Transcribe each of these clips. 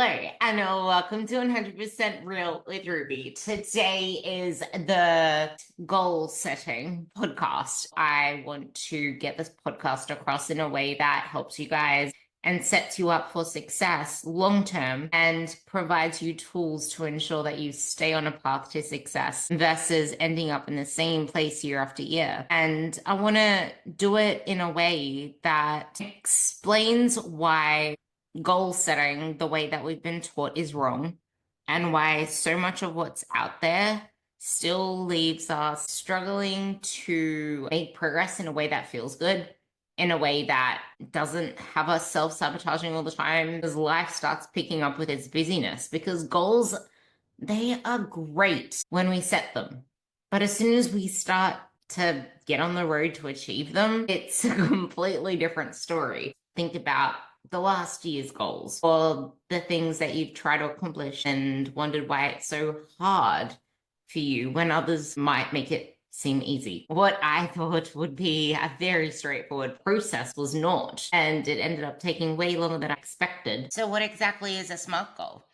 and welcome to 100% Real with Ruby. Today is the goal setting podcast. I want to get this podcast across in a way that helps you guys and sets you up for success long term and provides you tools to ensure that you stay on a path to success versus ending up in the same place year after year. And I want to do it in a way that explains why goal setting, the way that we've been taught, is wrong, and why so much of what's out there still leaves us struggling to make progress in a way that feels good, in a way that doesn't have us self-sabotaging all the time, because life starts picking up with its busyness. Because goals, they are great when we set them, but as soon as we start to get on the road to achieve them, it's a completely different story. Think about the last year's goals or the things that you've tried to accomplish and wondered why it's so hard for you when others might make it seem easy. What I thought would be a very straightforward process was not, and it ended up taking way longer than I expected. So what exactly is a SMART goal?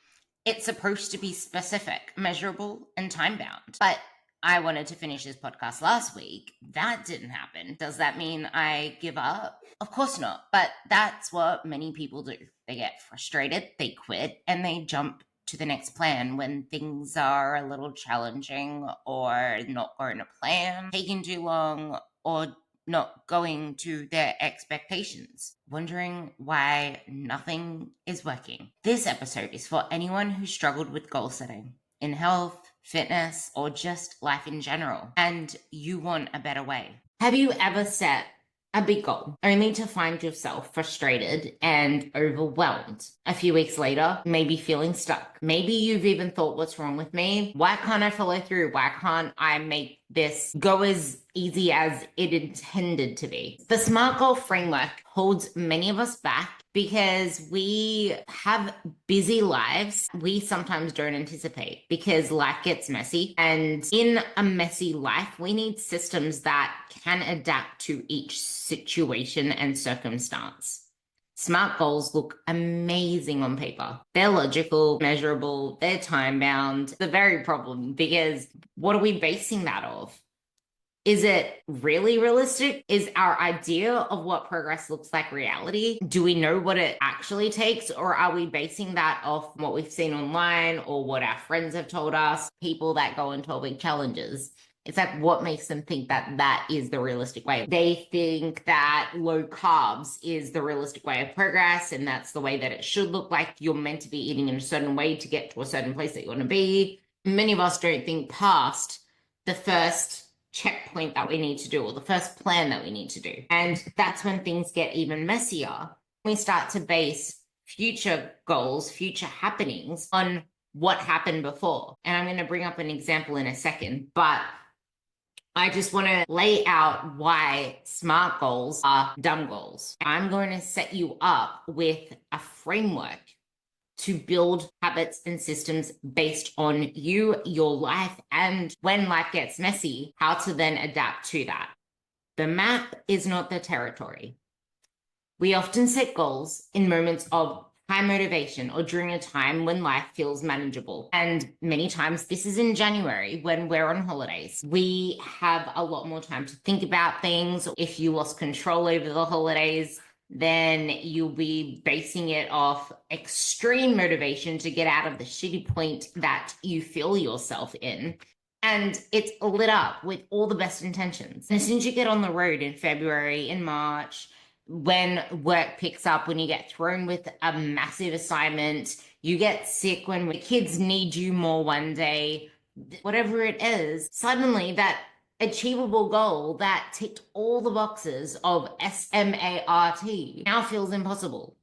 It's supposed to be specific, measurable, and time-bound. But I wanted to finish this podcast last week. That didn't happen. Does that mean I give up? Of course not. But that's what many people do. They get frustrated, they quit, and they jump to the next plan when things are a little challenging or not going to plan, taking too long, or not going to their expectations, wondering why nothing is working. This episode is for anyone who struggled with goal setting in health, fitness, or just life in general, and you want a better way. Have you ever set a big goal only to find yourself frustrated and overwhelmed a few weeks later, maybe feeling stuck? Maybe you've even thought, what's wrong with me? Why can't I follow through? Why can't I make this go as easy as it intended to be? The SMART goal framework holds many of us back because we have busy lives we sometimes don't anticipate, because life gets messy. And in a messy life, we need systems that can adapt to each situation and circumstance. SMART goals look amazing on paper. They're logical, measurable, they're time-bound. The very problem, because what are we basing that off? Is it really realistic? Is our idea of what progress looks like reality? Do we know what it actually takes? Or are we basing that off what we've seen online or what our friends have told us, people that go on 12-week challenges? It's like, what makes them think that that is the realistic way? They think that low carbs is the realistic way of progress, and that's the way that it should look like. You're meant to be eating in a certain way to get to a certain place that you want to be. Many of us don't think past the first checkpoint that we need to do, or the first plan that we need to do. And that's when things get even messier. We start to base future goals, future happenings on what happened before. And I'm going to bring up an example in a second, but I just want to lay out why SMART goals are dumb goals. I'm going to set you up with a framework to build habits and systems based on you, your life, and when life gets messy, how to then adapt to that. The map is not the territory. We often set goals in moments of high motivation or during a time when life feels manageable. And many times this is in January when we're on holidays. We have a lot more time to think about things. If you lost control over the holidays, then you'll be basing it off extreme motivation to get out of the shitty point that you feel yourself in. And it's lit up with all the best intentions. And as soon as you get on the road in February, in March, when work picks up, when you get thrown with a massive assignment, you get sick when the kids need you more one day, whatever it is, suddenly that achievable goal that ticked all the boxes of SMART now feels impossible.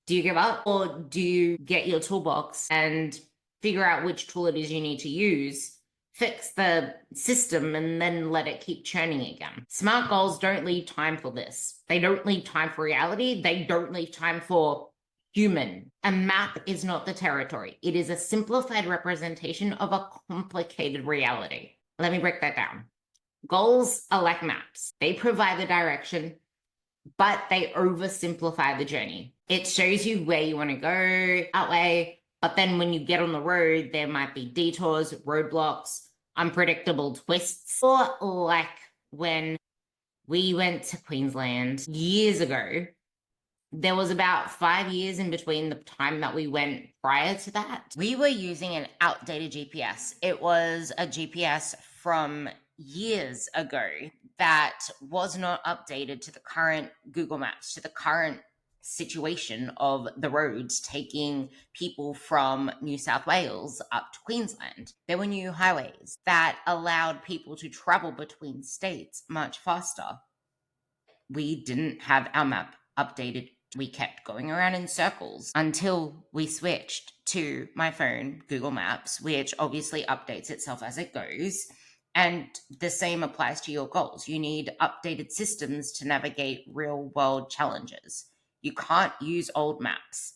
Do you give up, or do you get your toolbox and figure out which tool it is you need to use, fix the system, and then let it keep churning again? SMART goals don't leave time for this. They don't leave time for reality. They don't leave time for human. A map is not the territory. It is a simplified representation of a complicated reality. Let me break that down. Goals are like maps. They provide the direction, but they oversimplify the journey. It shows you where you want to go that way. But then when you get on the road, there might be detours, roadblocks, unpredictable twists. Or like when we went to Queensland years ago, there was about 5 years in between the time that we went prior to that. We were using an outdated GPS. It was a GPS from years ago that was not updated to the current Google Maps, to the current situation of the roads taking people from New South Wales up to Queensland. There were new highways that allowed people to travel between states much faster. We didn't have our map updated. We kept going around in circles until we switched to my phone, Google Maps, which obviously updates itself as it goes. And the same applies to your goals. You need updated systems to navigate real world challenges. You can't use old maps.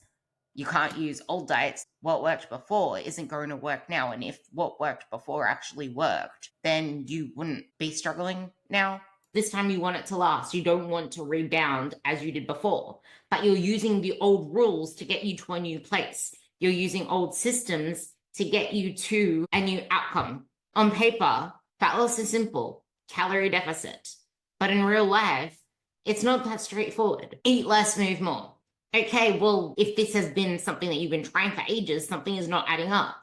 You can't use old diets. What worked before isn't going to work now. And if what worked before actually worked, then you wouldn't be struggling now. This time you want it to last. You don't want to rebound as you did before, but you're using the old rules to get you to a new place. You're using old systems to get you to a new outcome. On paper, fat loss is simple, calorie deficit. But in real life, it's not that straightforward. Eat less, move more. Okay, well, if this has been something that you've been trying for ages, something is not adding up.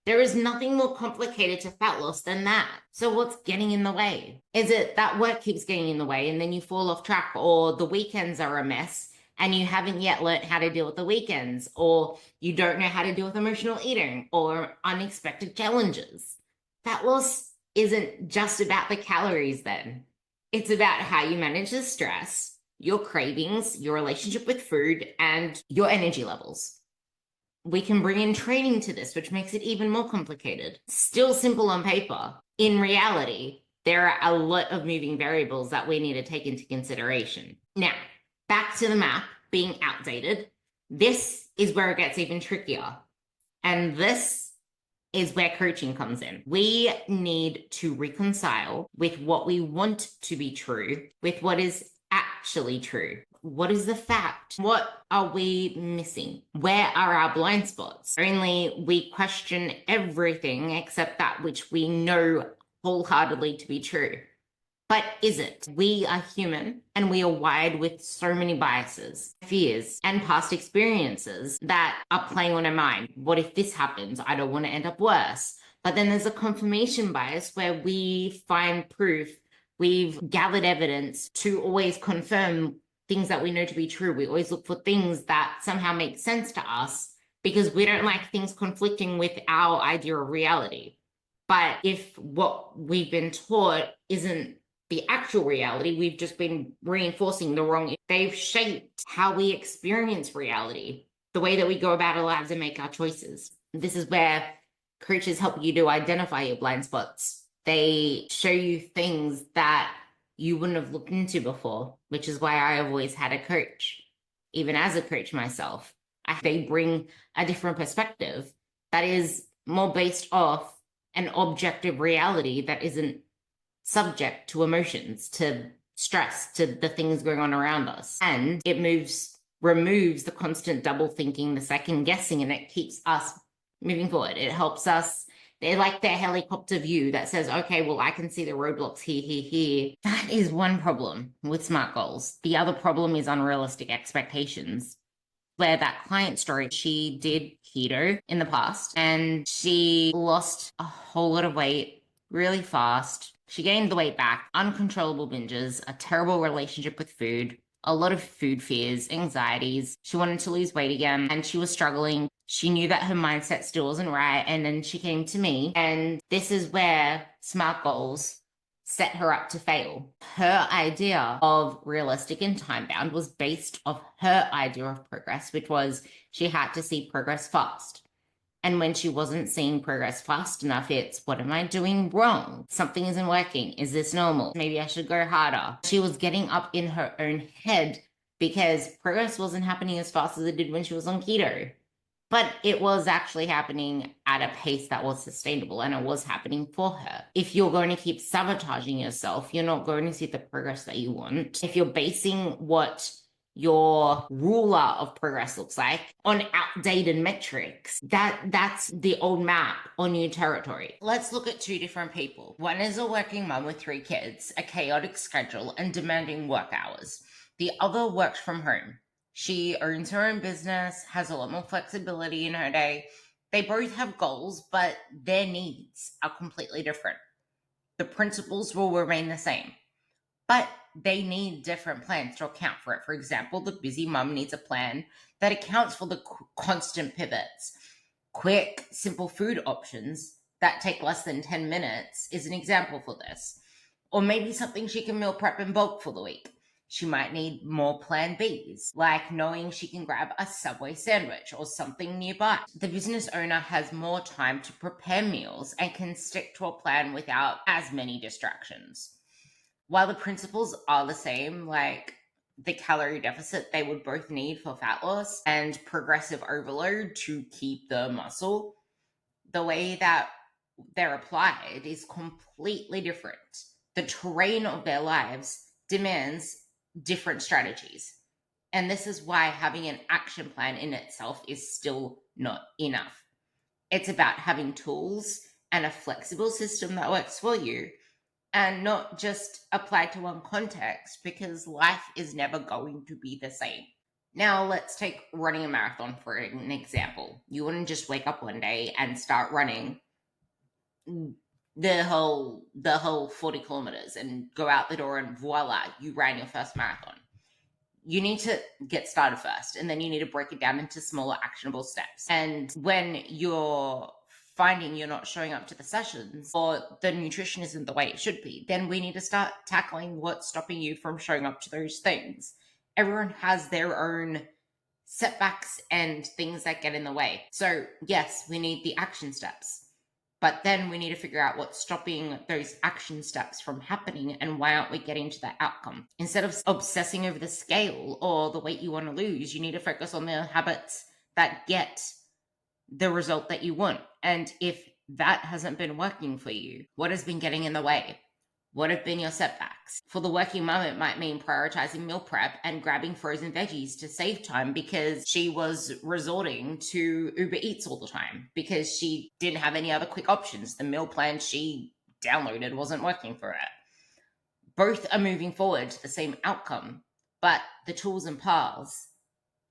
There is nothing more complicated to fat loss than that. So what's getting in the way? Is it that work keeps getting in the way and then you fall off track, or the weekends are a mess and you haven't yet learned how to deal with the weekends, or you don't know how to deal with emotional eating or unexpected challenges? Fat loss isn't just about the calories then. It's about how you manage the stress, your cravings, your relationship with food, and your energy levels. We can bring in training to this, which makes it even more complicated. Still simple on paper. In reality, there are a lot of moving variables that we need to take into consideration. Now, back to the map being outdated. This is where it gets even trickier. And this is where coaching comes in. We need to reconcile with what we want to be true with what is actually true. What is the fact? What are we missing? Where are our blind spots? Only we question everything except that which we know wholeheartedly to be true. But is it? We are human and we are wired with so many biases, fears, and past experiences that are playing on our mind. What if this happens? I don't want to end up worse. But then there's a confirmation bias where we find proof, we've gathered evidence to always confirm things that we know to be true. We always look for things that somehow make sense to us because we don't like things conflicting with our idea of reality. But if what we've been taught isn't the actual reality, we've just been reinforcing the wrong. They've shaped how we experience reality, the way that we go about our lives and make our choices. This is where coaches help you to identify your blind spots. They show you things that you wouldn't have looked into before, which is why I have always had a coach. Even as a coach myself, they bring a different perspective that is more based off an objective reality that isn't subject to emotions, to stress, to the things going on around us. And it removes the constant double thinking, the second guessing, and it keeps us moving forward. It helps us. They're like their helicopter view that says, okay, well, I can see the roadblocks here. That is one problem with SMART goals. The other problem is unrealistic expectations. Where that client story, she did keto in the past and she lost a whole lot of weight really fast. She gained the weight back, uncontrollable binges, a terrible relationship with food, a lot of food fears, anxieties. She wanted to lose weight again and she was struggling. She knew that her mindset still wasn't right. And then she came to me, and this is where SMART goals set her up to fail. Her idea of realistic and time bound was based off her idea of progress, which was she had to see progress fast. And when she wasn't seeing progress fast enough, it's, what am I doing wrong? Something isn't working. Is this normal? Maybe I should go harder. She was getting up in her own head because progress wasn't happening as fast as it did when she was on keto. But it was actually happening at a pace that was sustainable, and it was happening for her. If you're going to keep sabotaging yourself, you're not going to see the progress that you want. If you're basing what your ruler of progress looks like on outdated metrics. That's the old map on new territory. Let's look at two different people. One is a working mum with 3 kids, a chaotic schedule, and demanding work hours. The other works from home. She owns her own business, has a lot more flexibility in her day. They both have goals, but their needs are completely different. The principles will remain the same, but they need different plans to account for it. For example, the busy mum needs a plan that accounts for the constant pivots. Quick, simple food options that take less than 10 minutes is an example for this. Or maybe something she can meal prep in bulk for the week. She might need more plan Bs, like knowing she can grab a Subway sandwich or something nearby. The business owner has more time to prepare meals and can stick to a plan without as many distractions. While the principles are the same, like the calorie deficit they would both need for fat loss and progressive overload to keep the muscle, the way that they're applied is completely different. The terrain of their lives demands different strategies. And this is why having an action plan in itself is still not enough. It's about having tools and a flexible system that works for you and not just applied to one context, because life is never going to be the same. Now let's take running a marathon for an example. You wouldn't just wake up one day and start running the whole 40 kilometers and go out the door and voila, you ran your first marathon. You need to get started first, and then you need to break it down into smaller actionable steps. And when you're finding you're not showing up to the sessions or the nutrition isn't the way it should be, then we need to start tackling what's stopping you from showing up to those things. Everyone has their own setbacks and things that get in the way. So yes, we need the action steps, but then we need to figure out what's stopping those action steps from happening and why aren't we getting to that outcome. Instead of obsessing over the scale or the weight you want to lose, you need to focus on the habits that get the result that you want. And if that hasn't been working for you, what has been getting in the way? What have been your setbacks? For the working mum, it might mean prioritizing meal prep and grabbing frozen veggies to save time because she was resorting to Uber Eats all the time because she didn't have any other quick options. The meal plan she downloaded wasn't working for her. Both are moving forward to the same outcome, but the tools and paths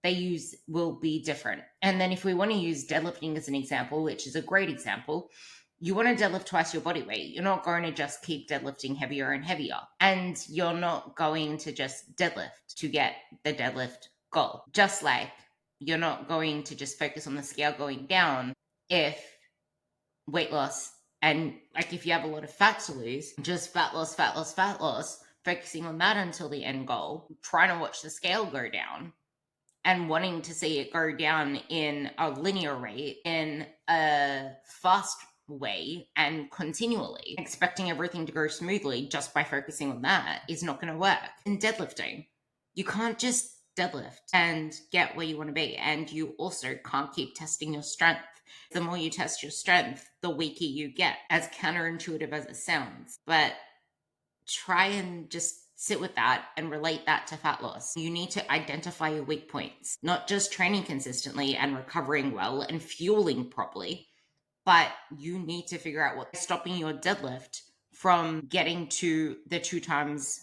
they use will be different. And then if we want to use deadlifting as an example, which is a great example, you want to deadlift twice your body weight. You're not going to just keep deadlifting heavier and heavier. And you're not going to just deadlift to get the deadlift goal. Just like you're not going to just focus on the scale going down if weight loss and like if you have a lot of fat to lose, just fat loss, focusing on that until the end goal, trying to watch the scale go down and wanting to see it go down in a linear rate, in a fast way and continually, expecting everything to go smoothly just by focusing on that is not going to work. In deadlifting, you can't just deadlift and get where you want to be. And you also can't keep testing your strength. The more you test your strength, the weaker you get, as counterintuitive as it sounds. But try and just sit with that and relate that to fat loss. You need to identify your weak points, not just training consistently and recovering well and fueling properly, but you need to figure out what's stopping your deadlift from getting to the 2 times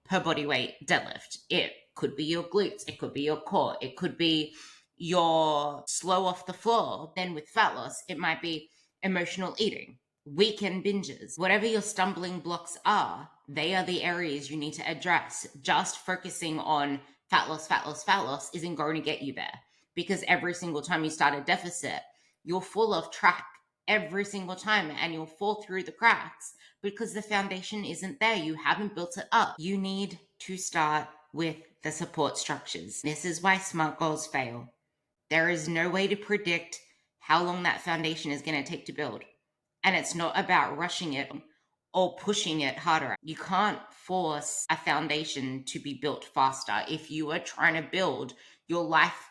per body weight deadlift. It could be your glutes, it could be your core, it could be your slow off the floor. Then with fat loss, it might be emotional eating, weekend binges, whatever your stumbling blocks are, they are the areas you need to address. Just focusing on fat loss isn't going to get you there, because every single time you start a deficit, you'll fall off track every single time and you'll fall through the cracks because the foundation isn't there. You haven't built it up. You need to start with the support structures. This is why SMART goals fail. There is no way to predict how long that foundation is going to take to build. And it's not about rushing it or pushing it harder. You can't force a foundation to be built faster. If you are trying to build your life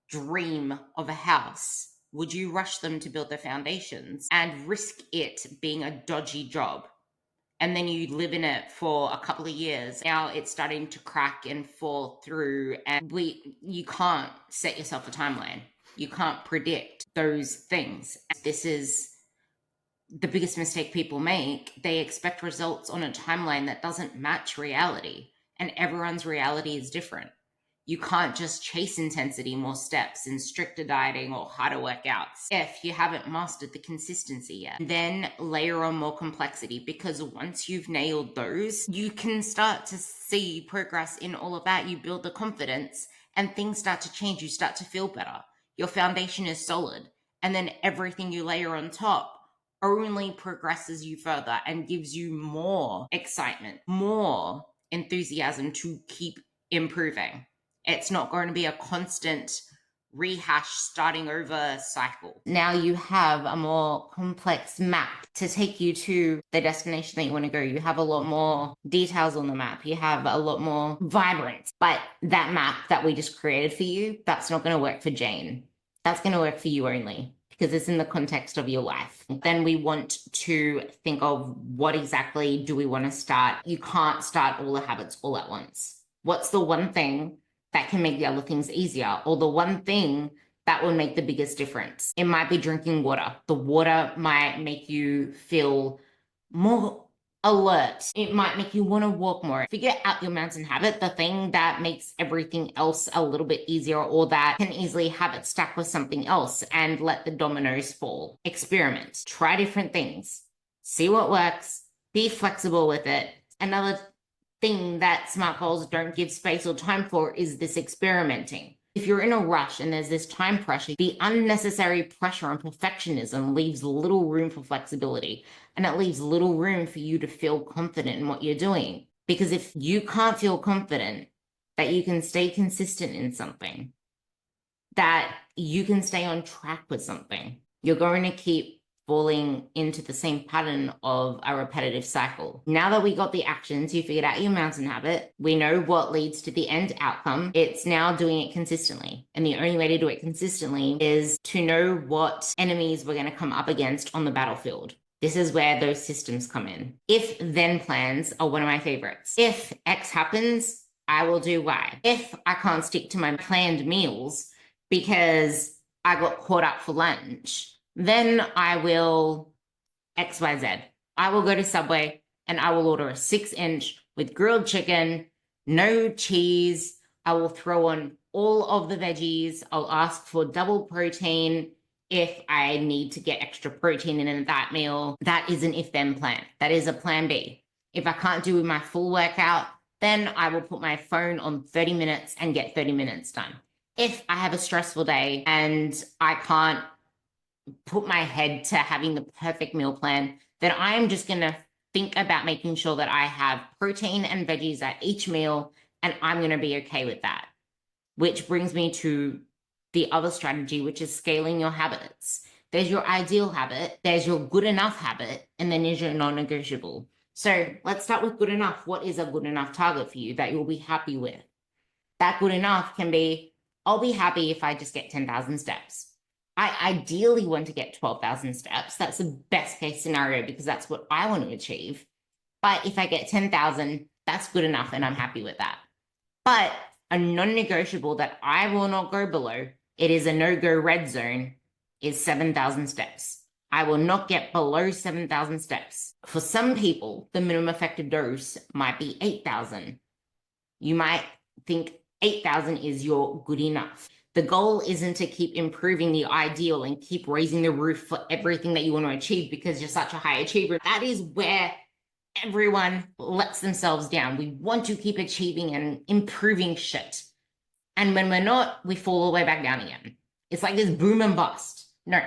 dream of a house, would you rush them to build the foundations and risk it being a dodgy job? and then you live in it for a couple of years. Now it's starting to crack and fall through, and you can't set yourself a timeline. You can't predict those things. This is the biggest mistake people make. They expect results on a timeline that doesn't match reality, and everyone's reality is different. You can't just chase intensity, more steps, and stricter dieting or harder workouts if you haven't mastered the consistency yet. Then layer on more complexity, because once you've nailed those, you can start to see progress in all of that. You build the confidence and things start to change. You start to feel better. Your foundation is solid. And then everything you layer on top only progresses you further and gives you more excitement, more enthusiasm to keep improving. It's not going to be a constant rehash, starting over cycle. Now you have a more complex map to take you to the destination that you want to go. You have a lot more details on the map. You have a lot more vibrance. But that map that we just created for you, that's not going to work for Jane. That's going to work for you only, because it's in the context of your life. Then we want to think of what exactly do we want to start. You can't start all the habits all at once. What's the one thing that can make the other things easier, or the one thing that will make the biggest difference? It might be drinking water. The water might make you feel more alert. It might make you want to walk more. Figure out your mountain habit, the thing that makes everything else a little bit easier, or that can easily have it stack with something else, and let the dominoes fall. Experiment. Try different things. See what works. Be flexible with it. Another thing that SMART goals don't give space or time for is this experimenting. If you're in a rush and there's this time pressure, the unnecessary pressure on perfectionism leaves little room for flexibility, and it leaves little room for you to feel confident in what you're doing. Because if you can't feel confident that you can stay consistent in something, that you can stay on track with something, you're going to keep falling into the same pattern of a repetitive cycle. Now that we got the actions, you figured out your mountain habit, we know what leads to the end outcome. It's now doing it consistently. And the only way to do it consistently is to know what enemies we're going to come up against on the battlefield. This is where those systems come in. If then plans are one of my favorites. If X happens, I will do Y. If I can't stick to my planned meals because I got caught up for lunch, then I will XYZ. I will go to Subway and I will order a 6-inch with grilled chicken, no cheese. I will throw on all of the veggies. I'll ask for double protein if I need to get extra protein in that meal. That is an if-then plan. That is a plan B. If I can't do my full workout, then I will put my phone on 30 minutes and get 30 minutes done. If I have a stressful day and I can't put my head to having the perfect meal plan, then I am just going to think about making sure that I have protein and veggies at each meal, and I'm going to be okay with that. Which brings me to the other strategy, which is scaling your habits. There's your ideal habit, there's your good enough habit, and then there's your non-negotiable. So let's start with good enough. What is a good enough target for you that you'll be happy with? That good enough can be, I'll be happy if I just get 10,000 steps. I ideally want to get 12,000 steps. That's the best case scenario because that's what I want to achieve. But if I get 10,000, that's good enough and I'm happy with that. But a non-negotiable that I will not go below, it is a no-go red zone, is 7,000 steps. I will not get below 7,000 steps. For some people, the minimum effective dose might be 8,000. You might think 8,000 is your good enough. The goal isn't to keep improving the ideal and keep raising the roof for everything that you want to achieve because you're such a high achiever. That is where everyone lets themselves down. We want to keep achieving and improving shit. And when we're not, we fall all the way back down again. It's like this boom and bust. No.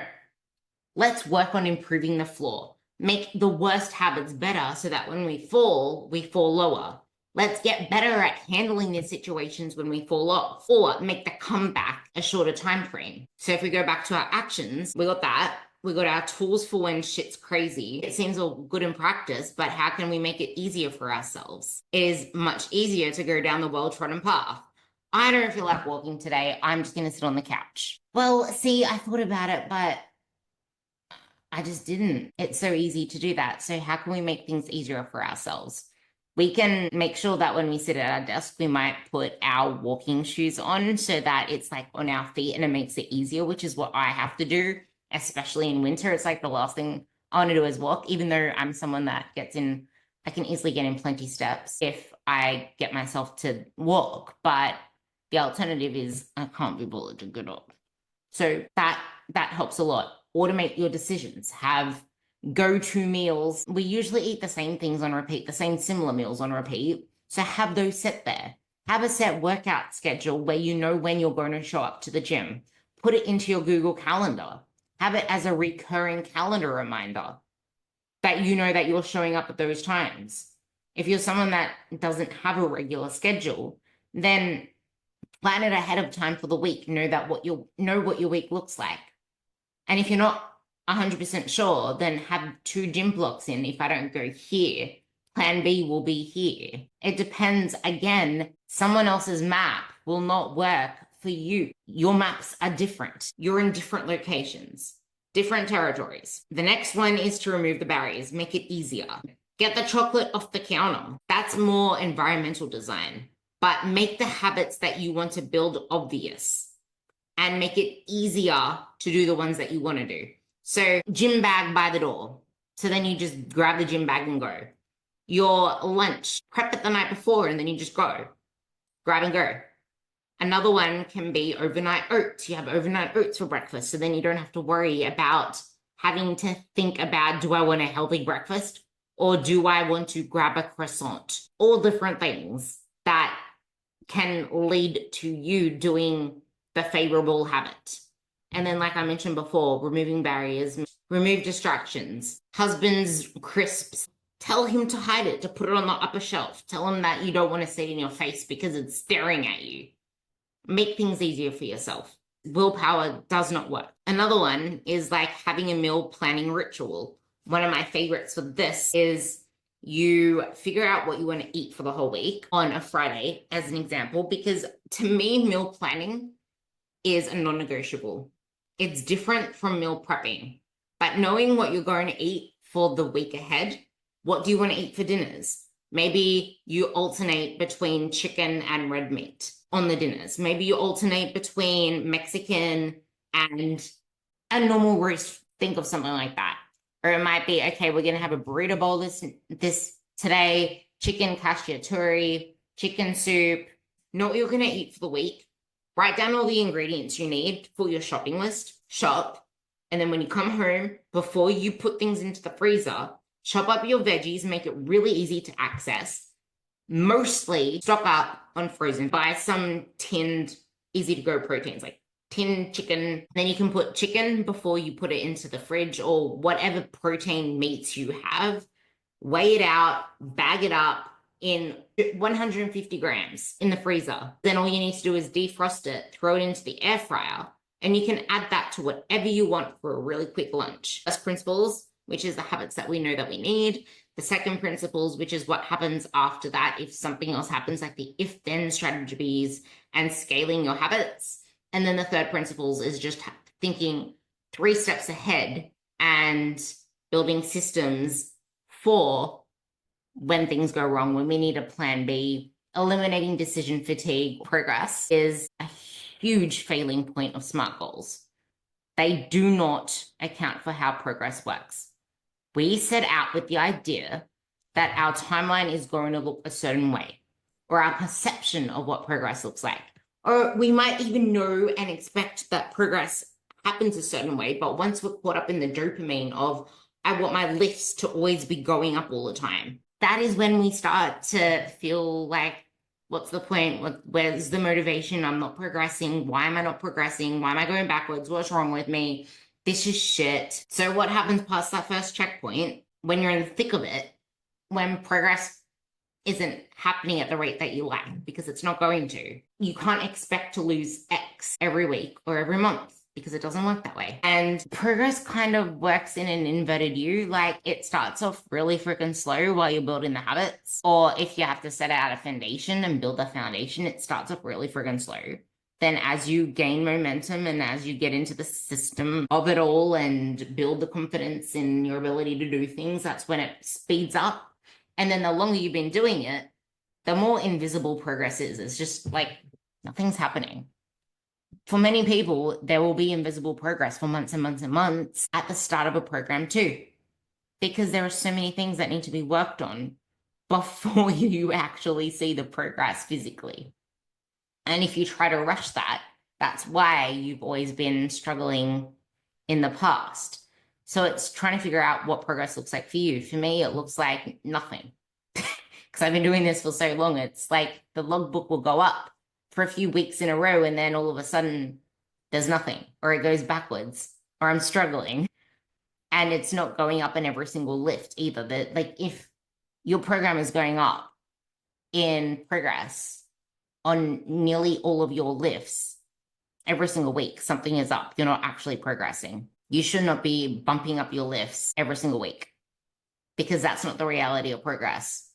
Let's work on improving the floor. Make the worst habits better so that when we fall lower. Let's get better at handling these situations when we fall off, or make the comeback a shorter time frame. So if we go back to our actions, we got that. We got our tools for when shit's crazy. It seems all good in practice, but how can we make it easier for ourselves? It is much easier to go down the well-trodden path. I don't feel like walking today. I'm just going to sit on the couch. Well, see, I thought about it, but I just didn't. It's so easy to do that. So how can we make things easier for ourselves? We can make sure that when we sit at our desk, we might put our walking shoes on so that it's like on our feet and it makes it easier, which is what I have to do, especially in winter. It's like the last thing I want to do is walk, even though I'm someone that gets in, I can easily get in plenty steps if I get myself to walk. But the alternative is I can't be bothered to get up. So that helps a lot. Automate your decisions. Have go-to meals. We usually eat the same things on repeat, the same similar meals on repeat. So have those set there. Have a set workout schedule where you know when you're going to show up to the gym. Put it into your Google Calendar. Have it as a recurring calendar reminder that you know that you're showing up at those times. If you're someone that doesn't have a regular schedule, then plan it ahead of time for the week. Know what your week looks like. And if you're not 100% sure, then have 2 gym blocks in. If I don't go here, plan B will be here. It depends. Again, someone else's map will not work for you. Your maps are different. You're in different locations, different territories. The next one is to remove the barriers, make it easier. Get the chocolate off the counter. That's more environmental design, but make the habits that you want to build obvious and make it easier to do the ones that you want to do. So gym bag by the door. So then you just grab the gym bag and go. Your lunch, prep it the night before and then you just go. Grab and go. Another one can be overnight oats. You have overnight oats for breakfast. So then you don't have to worry about having to think about, do I want a healthy breakfast or do I want to grab a croissant? All different things that can lead to you doing the favorable habit. And then, like I mentioned before, removing barriers, remove distractions. Husband's crisps, tell him to hide it, to put it on the upper shelf. Tell him that you don't want to see it in your face because it's staring at you. Make things easier for yourself. Willpower does not work. Another one is like having a meal planning ritual. One of my favorites for this is you figure out what you want to eat for the whole week on a Friday, as an example, because to me, meal planning is a non-negotiable. It's different from meal prepping, but knowing what you're going to eat for the week ahead, what do you want to eat for dinners? Maybe you alternate between chicken and red meat on the dinners. Maybe you alternate between Mexican and a normal roast. Think of something like that. Or it might be, okay, we're going to have a burrito bowl this today, chicken cacciatore, chicken soup. Know what you're going to eat for the week. Write down all the ingredients you need for your shopping list, shop, and then when you come home, before you put things into the freezer, chop up your veggies, make it really easy to access. Mostly stock up on frozen. Buy some tinned, easy-to-go proteins, like tinned chicken. Then you can put chicken before you put it into the fridge or whatever protein meats you have. Weigh it out, bag it up in 150 grams in the freezer. Then all you need to do is defrost it, throw it into the air fryer, and you can add that to whatever you want for a really quick lunch. First principles, which is the habits that we know that we need. The second principles, which is what happens after that if something else happens, like the if-then strategies and scaling your habits. And then the third principles is just thinking 3 steps ahead and building systems for when things go wrong, when we need a plan B. Eliminating decision fatigue. Progress is a huge failing point of SMART goals. They do not account for how progress works. We set out with the idea that our timeline is going to look a certain way, or our perception of what progress looks like. Or we might even know and expect that progress happens a certain way, but once we're caught up in the dopamine of, I want my lifts to always be going up all the time, that is when we start to feel like, what's the point? Where's the motivation? I'm not progressing. Why am I not progressing? Why am I going backwards? What's wrong with me? This is shit. So what happens past that first checkpoint when you're in the thick of it, when progress isn't happening at the rate that you like, because it's not going to. You can't expect to lose X every week or every month because it doesn't work that way. And progress kind of works in an inverted U. Like it starts off really freaking slow while you're building the habits. Or if you have to set out a foundation and build the foundation, it starts off really freaking slow. then as you gain momentum and as you get into the system of it all and build the confidence in your ability to do things, that's when it speeds up. And then the longer you've been doing it, the more invisible progress is. It's just like nothing's happening. For many people, there will be invisible progress for months and months and months at the start of a program too, because there are so many things that need to be worked on before you actually see the progress physically. And if you try to rush that, that's why you've always been struggling in the past. So it's trying to figure out what progress looks like for you. For me, it looks like nothing. Because I've been doing this for so long. It's like the logbook will go up for a few weeks in a row, and then all of a sudden there's nothing, or it goes backwards, or I'm struggling. And it's not going up in every single lift either. That, like, if your program is going up in progress on nearly all of your lifts every single week, something is up. You're not actually progressing. You should not be bumping up your lifts every single week, because that's not the reality of progress.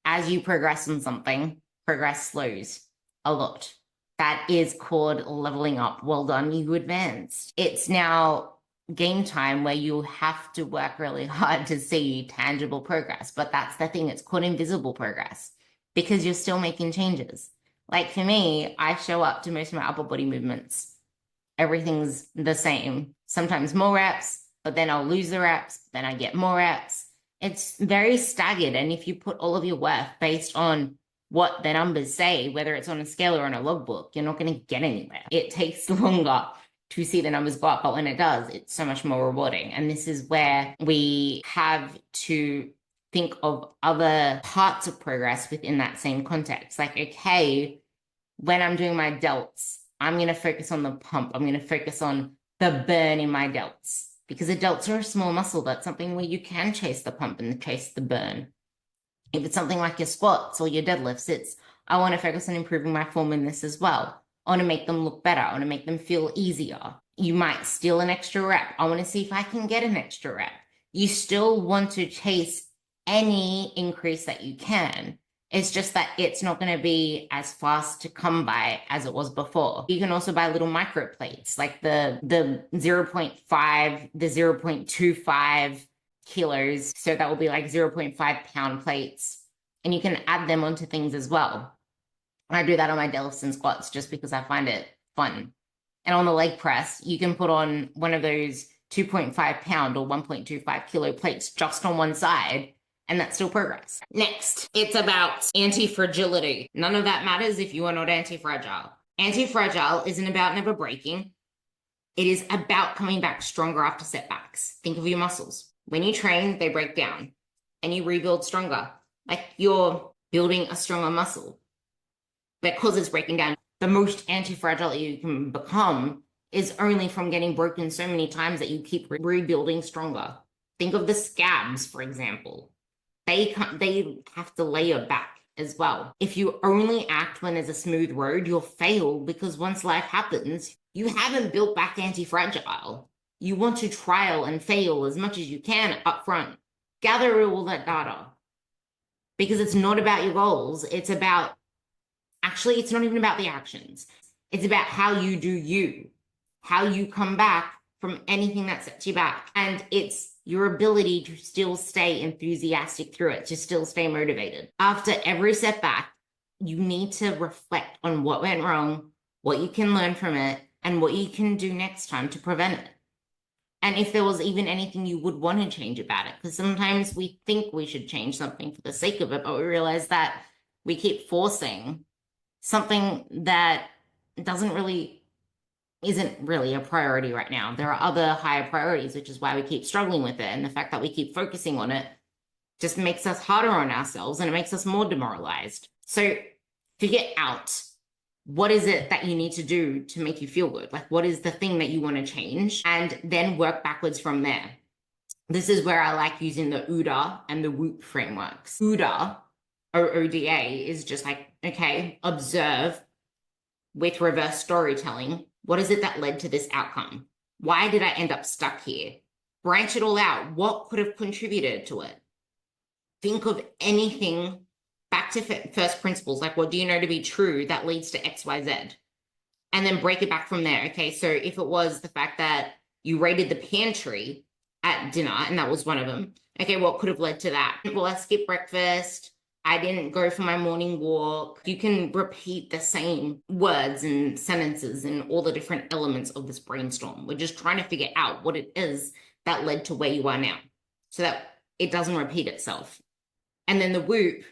As you progress in something, progress slows a lot. That is called leveling up. Well done, you advanced. It's now game time where you have to work really hard to see tangible progress. But that's the thing, it's called invisible progress, because you're still making changes. Like for me, I show up to most of my upper body movements. Everything's the same. Sometimes more reps, but then I'll lose the reps, then I get more reps. It's very staggered. And if you put all of your worth based on what the numbers say, whether it's on a scale or on a logbook, you're not going to get anywhere. It takes longer to see the numbers go up, but when it does, it's so much more rewarding. And this is where we have to think of other parts of progress within that same context. Like, okay, when I'm doing my delts, I'm going to focus on the pump. I'm going to focus on the burn in my delts, because the delts are a small muscle. That's something where you can chase the pump and chase the burn. If it's something like your squats or your deadlifts, it's, I want to focus on improving my form in this as well. I want to make them look better. I want to make them feel easier. You might steal an extra rep. I want to see if I can get an extra rep. You still want to chase any increase that you can. It's just that it's not going to be as fast to come by as it was before. You can also buy little micro plates, like the 0.5, the 0.25 kilos. So that will be like 0.5 pound plates. And you can add them onto things as well. I do that on my deadlifts and squats just because I find it fun. And on the leg press, you can put on one of those 2.5 pound or 1.25 kilo plates just on one side, and that's still progress. Next, it's about anti-fragility. None of that matters if you are not anti-fragile. Anti-fragile isn't about never breaking. It is about coming back stronger after setbacks. Think of your muscles. When you train, they break down and you rebuild stronger. Like you're building a stronger muscle because it's breaking down. The most anti-fragile you can become is only from getting broken so many times that you keep rebuilding stronger. Think of the scabs, for example. They have to layer back as well. If you only act when there's a smooth road, you'll fail, because once life happens, you haven't built back anti-fragile. You want to trial and fail as much as you can up front. Gather all that data, because it's not about your goals. It's about, actually, it's not even about the actions. It's about how you do you, how you come back from anything that sets you back. And it's your ability to still stay enthusiastic through it, to still stay motivated. After every setback, you need to reflect on what went wrong, what you can learn from it, and what you can do next time to prevent it. And if there was even anything you would want to change about it, because sometimes we think we should change something for the sake of it, but we realize that we keep forcing something that isn't really a priority right now. There are other higher priorities, which is why we keep struggling with it. And the fact that we keep focusing on it just makes us harder on ourselves, and it makes us more demoralized. So figure out, what is it that you need to do to make you feel good? Like, what is the thing that you want to change? And then work backwards from there. This is where I like using the OODA and the WOOP frameworks. OODA, OODA, is just like, okay, observe with reverse storytelling. What is it that led to this outcome? Why did I end up stuck here? Branch it all out. What could have contributed to it? Think of anything back to first principles. Like, what do you know to be true that leads to X, Y, Z? and then break it back from there. Okay, so if it was the fact that you raided the pantry at dinner and that was one of them, okay, what could have led to that? Well, I skipped breakfast. I didn't go for my morning walk. You can repeat the same words and sentences and all the different elements of this brainstorm. We're just trying to figure out what it is that led to where you are now so that it doesn't repeat itself. And then the whoop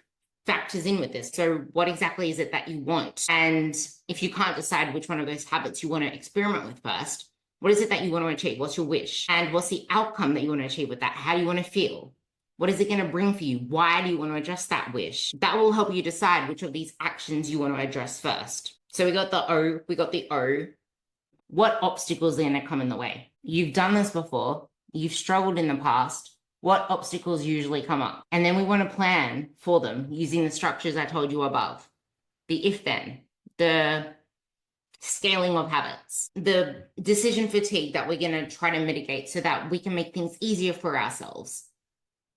factors in with this. So what exactly is it that you want? And if you can't decide which one of those habits you want to experiment with first, what is it that you want to achieve? What's your wish? And what's the outcome that you want to achieve with that? How do you want to feel? What is it going to bring for you? Why do you want to address that wish? That will help you decide which of these actions you want to address first. So we got the O. What obstacles are going to come in the way? You've done this before. You've struggled in the past. What obstacles usually come up? And then we want to plan for them using the structures I told you above. The if-then, the scaling of habits, the decision fatigue that we're going to try to mitigate so that we can make things easier for ourselves.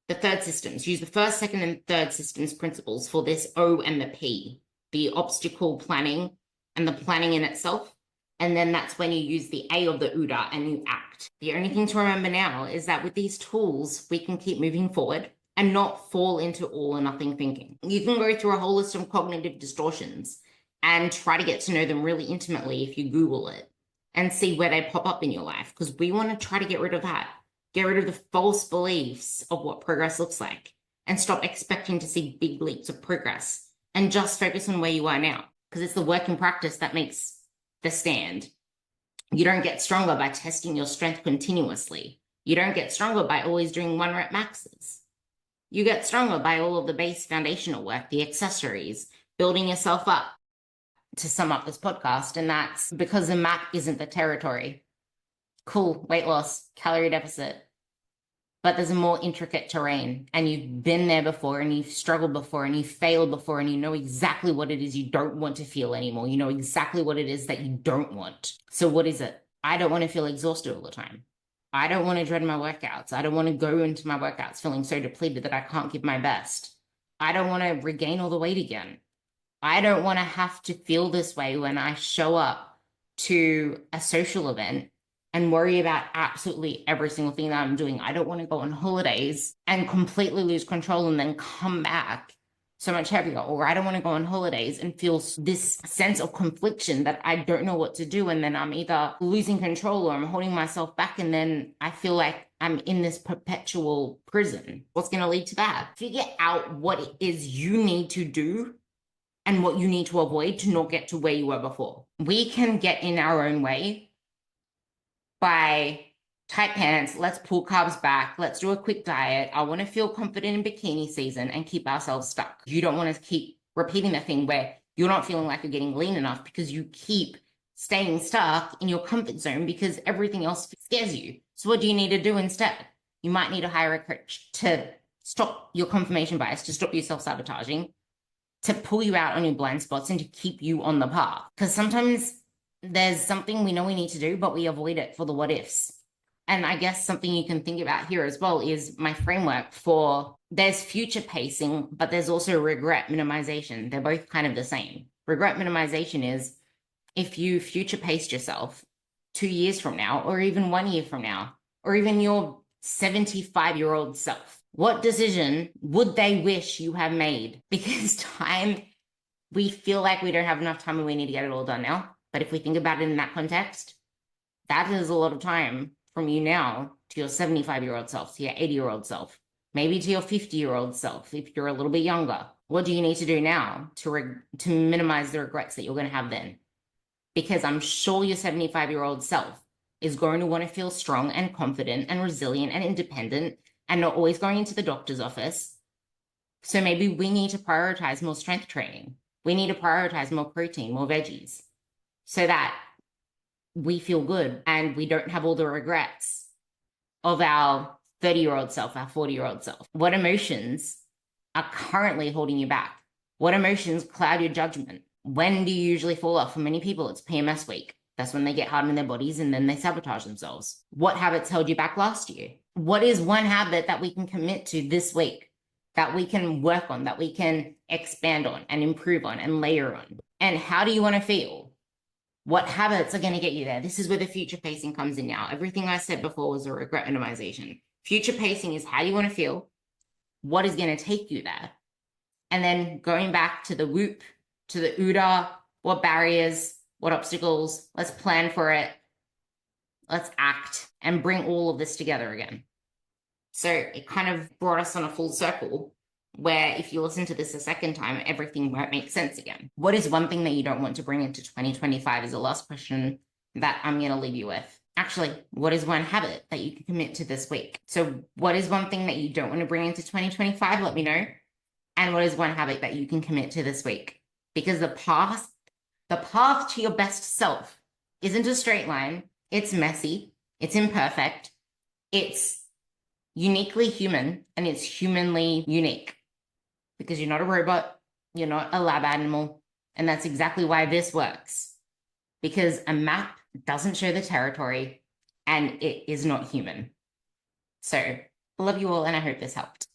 The third systems, use the first, second, and third systems principles for this O and the P, the obstacle planning and the planning in itself. And then that's when you use the A of the OODA and you act. The only thing to remember now is that with these tools, we can keep moving forward and not fall into all or nothing thinking. You can go through a whole list of cognitive distortions and try to get to know them really intimately if you Google it and see where they pop up in your life, because we want to try to get rid of that. Get rid of the false beliefs of what progress looks like and stop expecting to see big leaps of progress and just focus on where you are now, because it's the work in practice that makes the stand. You don't get stronger by testing your strength continuously. You don't get stronger by always doing 1 rep maxes. You get stronger by all of the base foundational work, the accessories, building yourself up. To sum up this podcast, and that's because the map isn't the territory. Cool, weight loss, calorie deficit, but there's a more intricate terrain, and you've been there before, and you've struggled before, and you've failed before, and you know exactly what it is you don't want to feel anymore. You know exactly what it is that you don't want. So what is it? I don't want to feel exhausted all the time. I don't want to dread my workouts. I don't want to go into my workouts feeling so depleted that I can't give my best. I don't want to regain all the weight again. I don't want to have to feel this way when I show up to a social event and worry about absolutely every single thing that I'm doing. I don't want to go on holidays and completely lose control and then come back so much heavier. Or I don't want to go on holidays and feel this sense of confliction that I don't know what to do. And then I'm either losing control or I'm holding myself back. And then I feel like I'm in this perpetual prison. What's going to lead to that? Figure out what it is you need to do and what you need to avoid to not get to where you were before. We can get in our own way by tight pants, let's pull carbs back, let's do a quick diet. I want to feel confident in bikini season and keep ourselves stuck. You don't want to keep repeating the thing where you're not feeling like you're getting lean enough because you keep staying stuck in your comfort zone because everything else scares you. So what do you need to do instead? You might need to hire a coach to stop your confirmation bias, to stop you self-sabotaging, to pull you out on your blind spots and to keep you on the path. Because sometimes there's something we know we need to do, but we avoid it for the what ifs. And I guess something you can think about here as well is my framework for there's future pacing, but there's also regret minimization. They're both kind of the same. Regret minimization is if you future paced yourself 2 years from now, or even 1 year from now, or even your 75-year-old self, what decision would they wish you have made? Because time, we feel like we don't have enough time and we need to get it all done now. But if we think about it in that context, that is a lot of time from you now to your 75-year-old self, to your 80-year-old self, maybe to your 50-year-old self if you're a little bit younger. What do you need to do now to minimize the regrets that you're going to have then? Because I'm sure your 75-year-old self is going to want to feel strong and confident and resilient and independent and not always going into the doctor's office. So maybe we need to prioritize more strength training. We need to prioritize more protein, more veggies, so that we feel good and we don't have all the regrets of our 30-year-old self, our 40-year-old self. What emotions are currently holding you back? What emotions cloud your judgment? When do you usually fall off? For many people, it's PMS week. That's when they get hard in their bodies and then they sabotage themselves. What habits held you back last year? What is one habit that we can commit to this week, that we can work on, that we can expand on and improve on and layer on? And how do you want to feel? What habits are going to get you there? This is where the future pacing comes in now. Everything I said before was a regret minimization. Future pacing is how you want to feel, what is going to take you there. And then going back to the whoop, to the OODA, what barriers, what obstacles, let's plan for it. Let's act and bring all of this together again. So it kind of brought us on a full circle where if you listen to this a second time, everything won't make sense again. What is one thing that you don't want to bring into 2025 is the last question that I'm going to leave you with. Actually, what is one habit that you can commit to this week? So what is one thing that you don't want to bring into 2025? Let me know. And what is one habit that you can commit to this week? Because the path to your best self isn't a straight line. It's messy. It's imperfect. It's uniquely human, and it's humanly unique because you're not a robot. You're not a lab animal. And that's exactly why this works, because a map doesn't show the territory and it is not human. So I love you all, and I hope this helped.